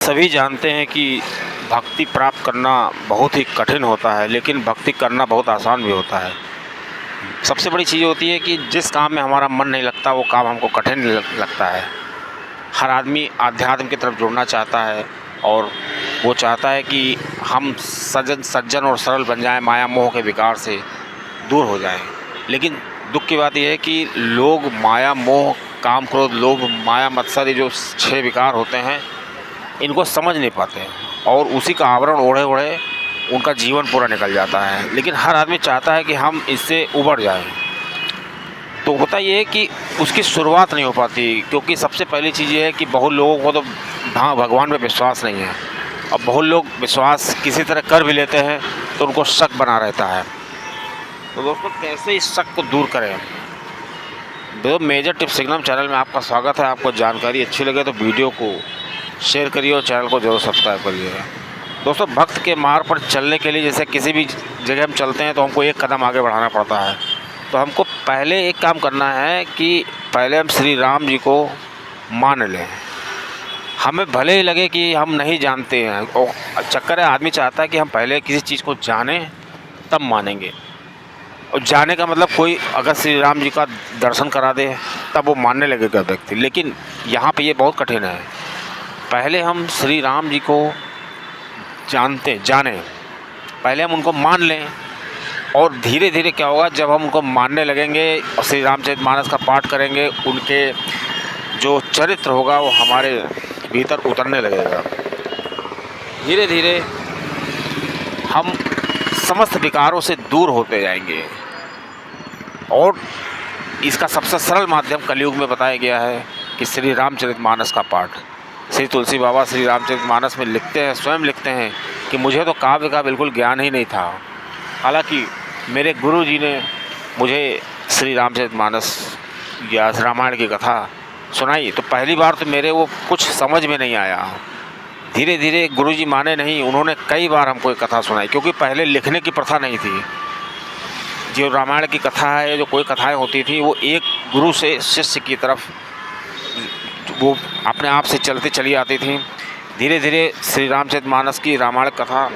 सभी जानते हैं कि भक्ति प्राप्त करना बहुत ही कठिन होता है, लेकिन भक्ति करना बहुत आसान भी होता है। सबसे बड़ी चीज़ होती है कि जिस काम में हमारा मन नहीं लगता वो काम हमको कठिन लगता है। हर आदमी आध्यात्म की तरफ जुड़ना चाहता है और वो चाहता है कि हम सज्जन और सरल बन जाएं, माया मोह के विकार से दूर हो जाएं। लेकिन दुख की बात यह है कि लोग माया मोह, काम, क्रोध, लोभ, माया, मत्सर, ये जो 6 विकार होते हैं इनको समझ नहीं पाते हैं और उसी का आवरण ओढ़े ओढ़े उनका जीवन पूरा निकल जाता है। लेकिन हर आदमी चाहता है कि हम इससे उबर जाएं। तो होता ये है कि उसकी शुरुआत नहीं हो पाती, क्योंकि सबसे पहली चीज़ ये है कि बहुत लोगों को तो हाँ भगवान में विश्वास नहीं है और बहुत लोग विश्वास किसी तरह कर भी लेते हैं तो उनको शक बना रहता है। तो दोस्तों, कैसे इस शक को दूर करें? दो मेजर टिप्स सिग्नम चैनल में आपका स्वागत है। आपको जानकारी अच्छी लगे तो वीडियो को शेयर करिए और चैनल को जरूर सब्सक्राइब करिए। दोस्तों, भक्त के मार्ग पर चलने के लिए जैसे किसी भी जगह हम चलते हैं तो हमको एक कदम आगे बढ़ाना पड़ता है। तो हमको पहले एक काम करना है कि पहले हम श्री राम जी को मान लें। हमें भले ही लगे कि हम नहीं जानते हैं, और चक्कर है आदमी चाहता है कि हम पहले किसी चीज़ को जानें तब मानेंगे। और जाने का मतलब कोई अगर श्री राम जी का दर्शन करा दे तब वो मानने लगेगा व्यक्ति, लेकिन यहाँ पे ये बहुत कठिन है। पहले हम श्री राम जी को जानें, पहले हम उनको मान लें और धीरे धीरे क्या होगा, जब हम उनको मानने लगेंगे और श्री रामचरितमानस का पाठ करेंगे, उनके जो चरित्र होगा वो हमारे भीतर उतरने लगेगा। धीरे धीरे हम समस्त विकारों से दूर होते जाएंगे और इसका सबसे सरल माध्यम कलयुग में बताया गया है कि श्री रामचरितमानस का पाठ। श्री तुलसी बाबा श्री रामचरितमानस में लिखते हैं, स्वयं लिखते हैं कि मुझे तो काव्य का बिल्कुल ज्ञान ही नहीं था। हालांकि मेरे गुरु जी ने मुझे श्री रामचरितमानस या रामायण की कथा सुनाई, तो पहली बार तो मेरे वो कुछ समझ में नहीं आया। धीरे धीरे गुरु जी माने नहीं, उन्होंने कई बार हमको ये कथा सुनाई, क्योंकि पहले लिखने की प्रथा नहीं थी। जो रामायण की कथा है, जो कोई कथाएँ होती थी, वो एक गुरु से शिष्य की तरफ वो अपने आप से चलते चली आती थी। धीरे धीरे श्री रामचरितमानस की रामायण कथा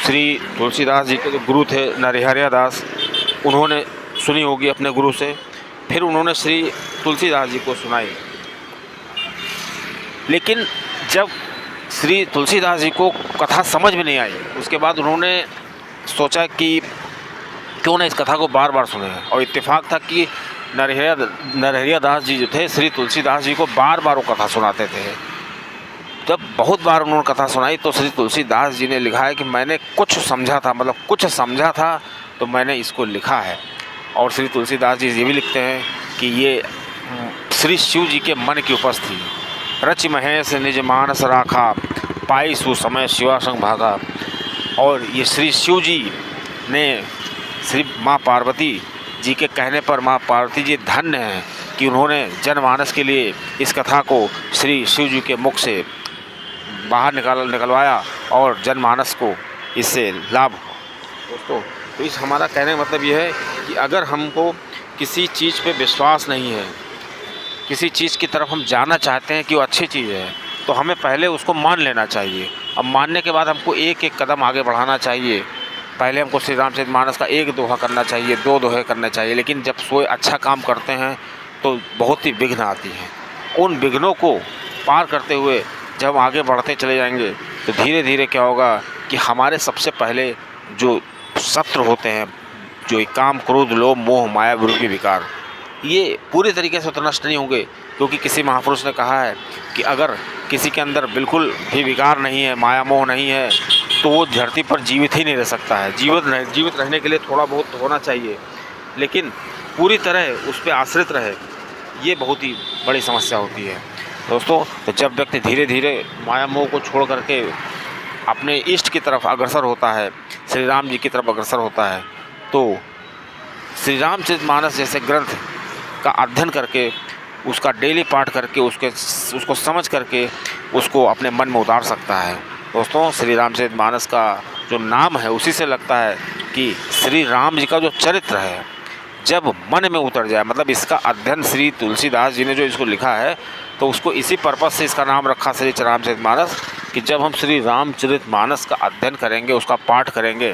श्री तुलसीदास जी के जो गुरु थे नरहरिया दास, उन्होंने सुनी होगी अपने गुरु से, फिर उन्होंने श्री तुलसीदास जी को सुनाई। लेकिन जब श्री तुलसीदास जी को कथा समझ में नहीं आई, उसके बाद उन्होंने सोचा कि क्यों ना इस कथा को बार बार सुने। और इत्तेफाक था कि नरहरिया दास जी जो थे, श्री तुलसीदास जी को बार बार वो कथा सुनाते थे। जब बहुत बार उन्होंने कथा सुनाई तो श्री तुलसीदास जी ने लिखा है कि मैंने कुछ समझा था, मतलब कुछ समझा था तो मैंने इसको लिखा है। और श्री तुलसीदास जी ये भी लिखते हैं कि ये श्री शिव जी के मन की उपज थी। रचि महेश निज मानस राखा, पाई सुसमय शिवा संग भागा। और ये श्री शिव जी ने श्री माँ पार्वती जी के कहने पर माँ पार्वती जी धन्य हैं कि उन्होंने जनमानस के लिए इस कथा को श्री शिव जी के मुख से बाहर निकलवाया और जनमानस को इससे लाभ हो। दोस्तों, तो इस हमारा कहने का मतलब यह है कि अगर हमको किसी चीज़ पे विश्वास नहीं है, किसी चीज़ की तरफ हम जाना चाहते हैं कि वो अच्छी चीज़ है, तो हमें पहले उसको मान लेना चाहिए। अब मानने के बाद हमको एक एक कदम आगे बढ़ाना चाहिए। पहले हमको श्री रामचरितमानस का 1 दोहा करना चाहिए, 2 दोहे करने चाहिए। लेकिन जब कोई अच्छा काम करते हैं तो बहुत ही विघ्न आती हैं। उन विघ्नों को पार करते हुए जब हम आगे बढ़ते चले जाएंगे तो धीरे धीरे क्या होगा कि हमारे सबसे पहले जो शत्रु होते हैं, जो काम, क्रोध, लोभ, मोह, माया, विरूपी विकार, ये पूरी तरीके से तो नष्ट नहीं होंगे। क्योंकि किसी महापुरुष ने कहा है कि अगर किसी के अंदर बिल्कुल भी विकार नहीं है, माया मोह नहीं है, तो वो धरती पर जीवित ही नहीं रह सकता है। जीवित रहने के लिए थोड़ा बहुत होना चाहिए, लेकिन पूरी तरह उस पर आश्रित रहे, ये बहुत ही बड़ी समस्या होती है। दोस्तों, तो जब व्यक्ति धीरे धीरे माया मोह को छोड़ करके अपने इष्ट की तरफ अग्रसर होता है, श्री राम जी की तरफ अग्रसर होता है, तो श्री रामचरितमानस जैसे ग्रंथ का अध्ययन करके, उसका डेली पाठ करके, उसको समझ करके उसको अपने मन में उतार सकता है। दोस्तों, श्री रामचरितमानस का जो नाम है उसी से लगता है कि श्री राम जी का जो चरित्र है जब मन में उतर जाए, मतलब इसका अध्ययन श्री तुलसीदास जी ने जो इसको लिखा है तो उसको इसी पर्पज़ से इसका नाम रखा श्री रामचरितमानस, कि जब हम श्री रामचरितमानस का अध्ययन करेंगे, उसका पाठ करेंगे,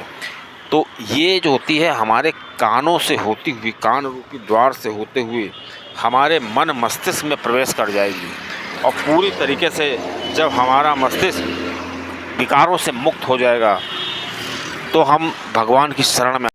तो ये जो होती है हमारे कानों से होती हुई, कान रूपी द्वार से होते हुए हमारे मन मस्तिष्क में प्रवेश कर जाएगी। और पूरी तरीके से जब हमारा मस्तिष्क विकारों से मुक्त हो जाएगा तो हम भगवान की शरण में